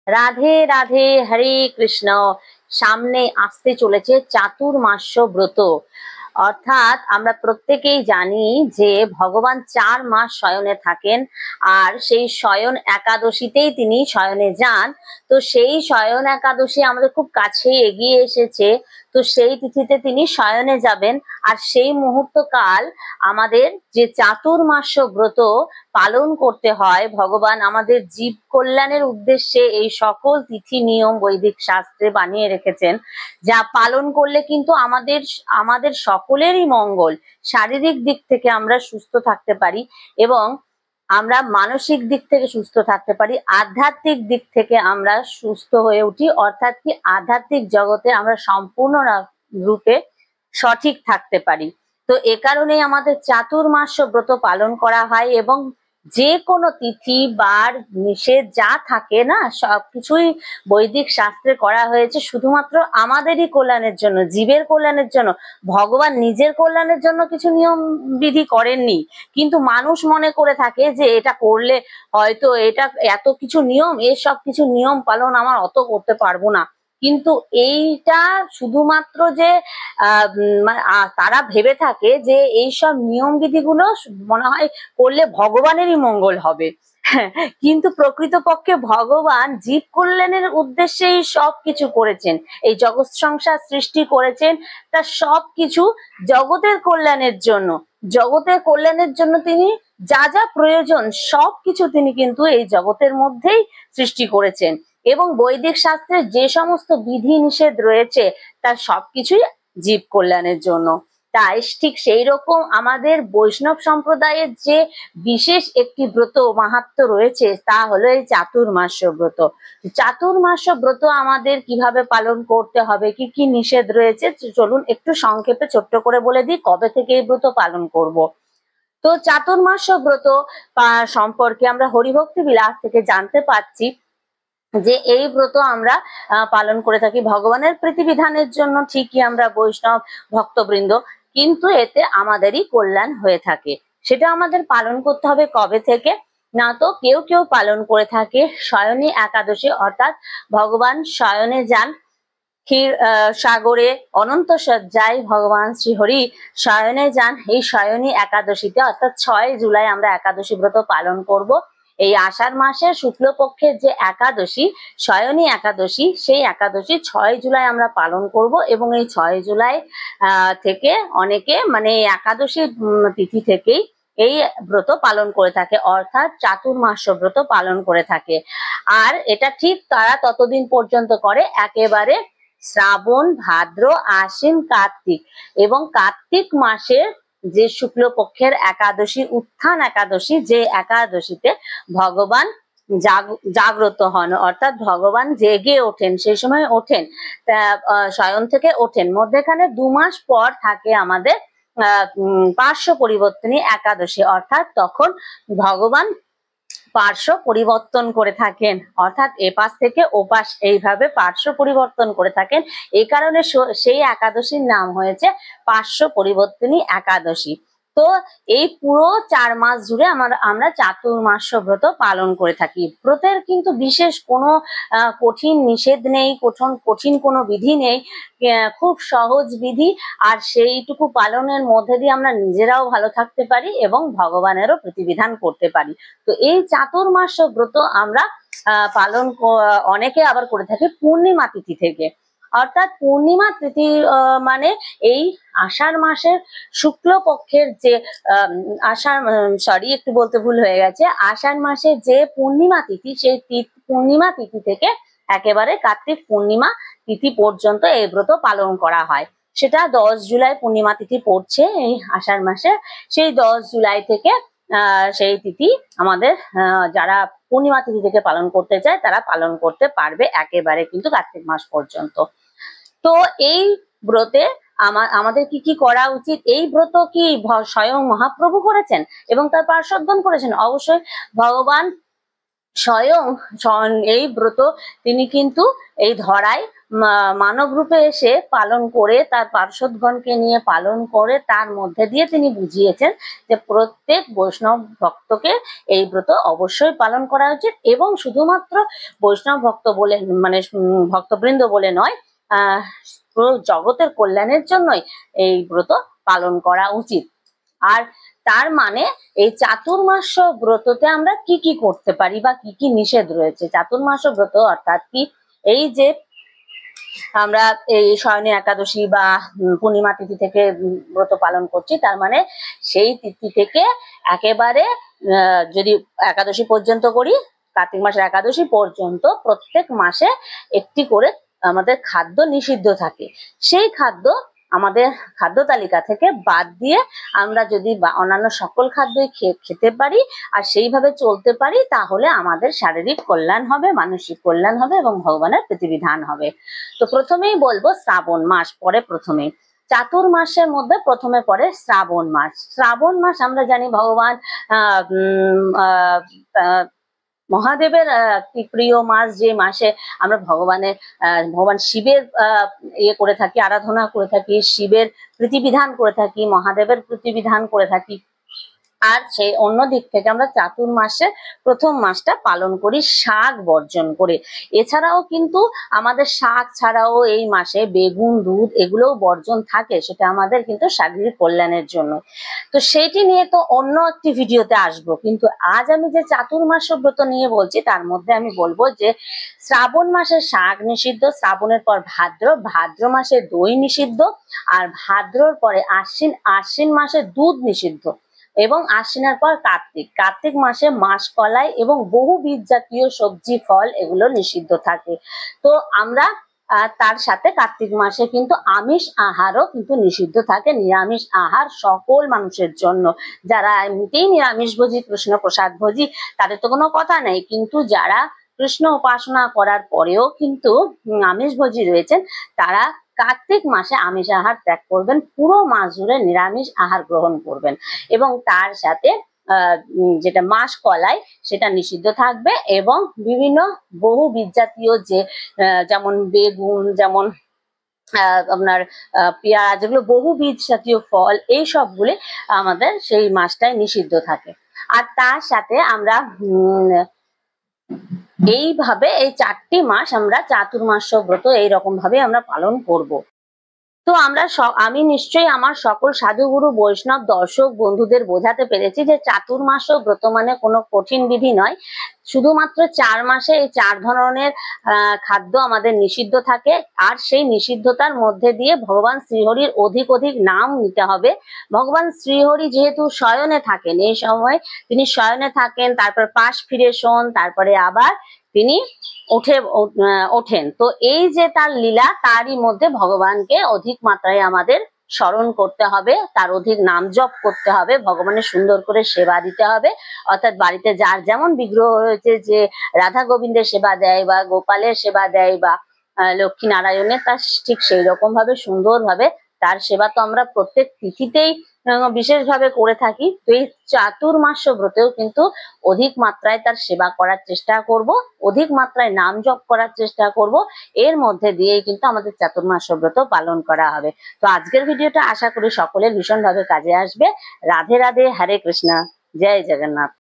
রাধে রাধে, হরে কৃষ্ণ। সামনে আসতে চলেছে চাতুর্মাস্য ব্রত। অর্থাৎ আমরা প্রত্যেকেই জানি যে ভগবান 4 মাস শয়নে থাকেন, আর সেই শয়ন একাদশীতেই তিনি শয়নে যান। তো সেই শয়ন একাদশী আমাদের খুব কাছে এগিয়ে এসেছে। তো সেই তিথিতে তিনি শয়নে যাবেন, আর সেই মুহূর্ত কাল আমাদের যে চাতুর্মাস্য ব্রত পালন করতে হয়, ভগবান আমাদের জীব কল্যাণের উদ্দেশ্যে এই সকল তিথি নিয়ম বৈদিক শাস্ত্রে বানিয়ে রেখেছেন, যা পালন করলে কিন্তু আমাদের আমাদের সকলেরই মঙ্গল। শারীরিক দিক থেকে আমরা সুস্থ থাকতে পারি, এবং আমরা মানসিক দিক থেকে সুস্থ থাকতে পারি, আধ্যাত্মিক দিক থেকে আমরা সুস্থ হয়ে উঠি। অর্থাৎ কি, আধ্যাত্মিক জগতে আমরা সম্পূর্ণ রূপে সঠিক থাকতে পারি। তো এ কারণেই আমাদের চাতুর্মাস্য ব্রত পালন করা হয়, এবং যে কোনো তিথি বার নিষেধ যা থাকে না, সবকিছুই বৈদিক শাস্ত্রে করা হয়েছে শুধুমাত্র আমাদেরই কল্যাণের জন্য, জীবের কল্যাণের জন্য। ভগবান নিজের কল্যাণের জন্য কিছু নিয়ম বিধি করেননি, কিন্তু মানুষ মনে করে থাকে যে এটা করলে হয়তো এটা এত কিছু নিয়ম, এসব কিছু নিয়ম পালন আমার অত করতে পারবো না। কিন্তু এইটা শুধুমাত্র যে তারা ভেবে থাকে যে এইসব নিয়ম বিধিগুলো মনে হয় করলে ভগবানেরই মঙ্গল হবে। কিন্তু প্রকৃতপক্ষে ভগবান জীব কল্যাণের উদ্দেশ্যেই সবকিছু করেছেন, এই জগৎ সংসার সৃষ্টি করেছেন। তা সবকিছু জগতের কল্যাণের জন্য, জগতের কল্যাণের জন্য তিনি যা যা প্রয়োজন সবকিছু তিনি কিন্তু এই জগতের মধ্যেই সৃষ্টি করেছেন। এবং বৈদিক শাস্ত্রে যে সমস্ত বিধি নিষেধ রয়েছে তার সবকিছুই জীব কল্যাণের জন্য। তাই ঠিক সেই রকম আমাদের বৈষ্ণব সম্প্রদায়ের যে বিশেষ একটি ব্রত মাহাত্ম্য রয়েছে, তা হলো এই চাতুর্মাস্য ব্রত। চাতুর্মাস্য ব্রত আমাদের কিভাবে পালন করতে হবে, কি কি নিষেধ রয়েছে, চলুন একটু সংক্ষেপে ছোট্ট করে বলে দিই কবে থেকে এই ব্রত পালন করব। তো চাতুর্মাস্য ব্রত সম্পর্কে আমরা হরিভক্তি বিলাস থেকে জানতে পাচ্ছি যে এই ব্রত আমরা পালন করে থাকি ভগবানের প্রীতিবিধানের জন্য, ঠিকই আমরা বৈষ্ণব ভক্তবৃন্দ, কিন্তু এতে আমাদেরই কল্যাণ হয়ে থাকে। সেটা আমাদের পালন করতে হবে কবে থেকে না, তো কেউ কেউ পালন করে থাকে শয়নী একাদশী, অর্থাৎ ভগবান শয়নে যান ক্ষীর সাগরে অনন্ত সজ্জায় ভগবান শ্রীহরি শয়নে যান এই শয়নী একাদশীতে, অর্থাৎ 6 জুলাই আমরা একাদশী ব্রত পালন করব। এই আষাঢ় মাসের শুক্লপক্ষের যে একাদশী, শয়নী একাদশী, সেই একাদশী 6 জুলাই আমরা পালন করব। এবং এই 6 জুলাই থেকে অনেকে মানে একাদশী তিথি থেকেই এই ব্রত পালন করে থাকে, অর্থাৎ চাতুর্মাস্য ব্রত পালন করে থাকে। আর এটা ঠিক তারা ততদিন পর্যন্ত করে একেবারে শ্রাবণ, ভাদ্র, আশ্বিন, কার্তিক, এবং কার্তিক মাসের যে শুক্লপক্ষের একাদশী, উত্থান একাদশী, যে একাদশীতে ভগবান জাগ্রত হন, অর্থাৎ ভগবান জেগে ওঠেন, সেই সময় ওঠেন, শয়ন থেকে ওঠেন। মধ্যেখানে 2 মাস পর থাকে আমাদের পার্শ্ব পরিবর্তনী একাদশী, অর্থাৎ তখন ভগবান পার্শ্ব পরিবর্তন করে থাকেন, অর্থাৎ এপাশ থেকে ওপাশ এইভাবে পার্শ্ব পরিবর্তন করে থাকেন। এই কারণে সেই একাদশীর নাম হয়েছে পার্শ্ব পরিবর্তনী একাদশী। তো এই পুরো 4 মাস জুড়ে আমরা চাতুর্মাস্য ব্রত পালন করে থাকি। ব্রতের কিন্তু বিশেষ কোনো কঠিন নিষেধ নেই, কঠিন কোনো বিধি নেই, খুব সহজ বিধি। আর সেইটুকু পালনের মধ্যে দিয়ে আমরা নিজেরাও ভালো থাকতে পারি এবং ভগবানেরও প্রতিবিধান করতে পারি। তো এই চাতুর্মাস্য ব্রত আমরা পালন অনেকে আবার করে থাকি পূর্ণিমা তিথি থেকে, অর্থাৎ পূর্ণিমা তিথি মানে এই আষাঢ় মাসের শুক্লপক্ষের যে একটু বলতে ভুল হয়ে গেছে, আষাঢ় মাসের যে পূর্ণিমা তিথি, সেই পূর্ণিমা তিথি থেকে একেবারে কার্তিক পূর্ণিমা তিথি পর্যন্ত এই ব্রত পালন করা হয়। সেটা 10 জুলাই পূর্ণিমা তিথি পড়ছে এই আষাঢ় মাসে, সেই 10 জুলাই থেকে সেই তিথি আমাদের যারা পূর্ণিমা তিথি থেকে পালন করতে চায় তারা পালন করতে পারবে একেবারে কিন্তু কার্তিক মাস পর্যন্ত। তো এই ব্রতে আমাদের কি কি করা উচিত? এই ব্রত কি স্বয়ং মহাপ্রভু করেছেন এবং তার পার্শ্বদগণ করেছেন? অবশ্যই ভগবান স্বয়ং এই ব্রত তিনি কিন্তু এই ধরায় মানব রূপে এসে পালন করে, তার পার্শ্বদগণকে নিয়ে পালন করে, তার মধ্যে দিয়ে তিনি বুঝিয়েছেন যে প্রত্যেক বৈষ্ণব ভক্তকে এই ব্রত অবশ্যই পালন করা উচিত, এবং শুধুমাত্র বৈষ্ণব ভক্ত বলে মানে ভক্তবৃন্দ বলে নয়, পুরো জগতের কল্যাণের জন্যই এই ব্রত পালন করা উচিত। আর তার মানে এই চাতুর্মাস্য ব্রততে আমরা কি কি করতে পারি বা কি কি নিষেধ রয়েছে। চাতুর্মাস্য ব্রত অর্থাৎ কি, এই যে আমরা এই শয়নী একাদশী বা পূর্ণিমা তিথি থেকে ব্রত পালন করছি, তার মানে সেই তিথি থেকে একেবারে যদি একাদশী পর্যন্ত করি, কার্তিক মাসের একাদশী পর্যন্ত প্রত্যেক মাসে একটি করে আমাদের খাদ্য নিষিদ্ধ থাকে। সেই খাদ্য আমাদের খাদ্য তালিকা থেকে বাদ দিয়ে আমরা যদি অন্যান্য সকল খাদ্যই খেতে পারি আর সেইভাবে চলতে পারি, তাহলে আমাদের শারীরিক কল্যাণ হবে, মানসিক কল্যাণ হবে এবং ভগবানের প্রতিবিধান হবে। তো প্রথমেই বলবো শ্রাবণ মাস, পরে প্রথমেই চাতুর্মাসের মধ্যে প্রথমে পড়ে শ্রাবণ মাস। শ্রাবণ মাস আমরা জানি ভগবান মহাদেবের একটি প্রিয় মাস, যে মাসে আমরা ভগবান শিবের ইয়ে করে থাকি, আরাধনা করে থাকি, শিবের প্রতিবিধান করে থাকি, মহাদেবের প্রতিবিধান করে থাকি। আর সেই অন্য দিক থেকে আমরা চাতুর্মাসে প্রথম মাসটা পালন করি শাক বর্জন করে। এছাড়াও কিন্তু আমাদের শাক ছাড়াও এই মাসে বেগুন, দুধ এগুলোও বর্জন থাকে, সেটা আমাদের কিন্তু শারীরিক কল্যাণের জন্য। তো সেইটি নিয়ে তো অন্য একটি ভিডিওতে আসবো, কিন্তু আজ আমি যে চাতুর্মাস্য ব্রত নিয়ে বলছি তার মধ্যে আমি বলবো যে শ্রাবণ মাসে শাক নিষিদ্ধ, শ্রাবণের পর ভাদ্র মাসে দই নিষিদ্ধ, আর ভাদ্রর পরে আশ্বিন মাসে দুধ নিষিদ্ধ, এবং আশ্বিনের পর কার্তিক মাসে মাসকলাই এবং বহুবিধ জাতীয় সবজি ফল এগুলো নিষিদ্ধ থাকে। তো আমরা তার সাথে কার্তিক মাসে কিন্তু আমিষ আহারও কিন্তু নিষিদ্ধ থাকে। নিরামিষ আহার সকল মানুষের জন্য, যারা এমনিতেই নিরামিষভোজী, কৃষ্ণ প্রসাদ ভোজী, তাদের তো কোনো কথা নেই, কিন্তু যারা কৃষ্ণ উপাসনা করার পরেও কিন্তু আমিষভোজী রয়েছেন, তারা কার্তিক মাসে আমিষ আহার ত্যাগ করবেন, পুরো মাস জুড়ে নিরামিষ আহার গ্রহণ করবেন, এবং তার সাথে যেটা মাসকলাই সেটা নিষিদ্ধ থাকবে, এবং বিভিন্ন বহুবিধ জাতীয় যেমন বেগুন, যেমন আপনার পেঁয়াজ, এগুলো বহুবিধ জাতীয় ফল, এই সবগুলি আমাদের সেই মাসটায় নিষিদ্ধ থাকে। আর তার সাথে আমরা এইভাবে এই 4টি মাস আমরা চাতুর্মাস্য ব্রত এইরকম ভাবে আমরা পালন করব। তো আমি নিশ্চয়ই আমার সকল সাধুগুরু বৈষ্ণব দর্শক বন্ধুদের বোঝাতে পেরেছি যে চাতুর্মাস্য ব্রত মানে কোনো কঠিন বিধি নয়, শুধুমাত্র 4 মাসে এই 4 ধরনের খাদ্য আমাদের নিষিদ্ধ থাকে, আর সেই নিষিদ্ধতার মধ্যে দিয়ে ভগবান শ্রীহরির অধিক নাম নিতে হবে। ভগবান শ্রীহরি যেহেতু শয়নে থাকেন, এই সময় তিনি শয়নে থাকেন, তারপর পাশ ফিরে শোন, তারপরে আবার তিনি ওঠেন। তো এই যে তার লীলা, তারই মধ্যে ভগবানকে অধিক মাত্রায় আমাদের স্মরণ করতে হবে, তার অধিক নাম জপ করতে হবে, ভগবানের সুন্দর করে সেবা দিতে হবে। অর্থাৎ বাড়িতে যার যেমন বিগ্রহ রয়েছে, যে রাধা গোবিন্দের সেবা দেয় বা গোপালের সেবা দেয় বা লক্ষ্মী নারায়ণের, তার ঠিক সেই রকম ভাবে সুন্দরভাবে তার সেবা তো আমরা প্রত্যেক তিথিতেই বিশেষভাবে করে থাকি। তো এই চাতুর্মাস্য ব্রতেও কিন্তু অধিক মাত্রায় তার সেবা করার চেষ্টা করব, অধিক মাত্রায় নাম জপ করার চেষ্টা করব, এর মধ্যে দিয়েই কিন্তু আমাদের চাতুর্মাস্য ব্রত পালন করা হবে। তো আজকের ভিডিওটা আশা করি সকলের ভীষণভাবে কাজে আসবে। রাধে রাধে, হরে কৃষ্ণা, জয় জগন্নাথ।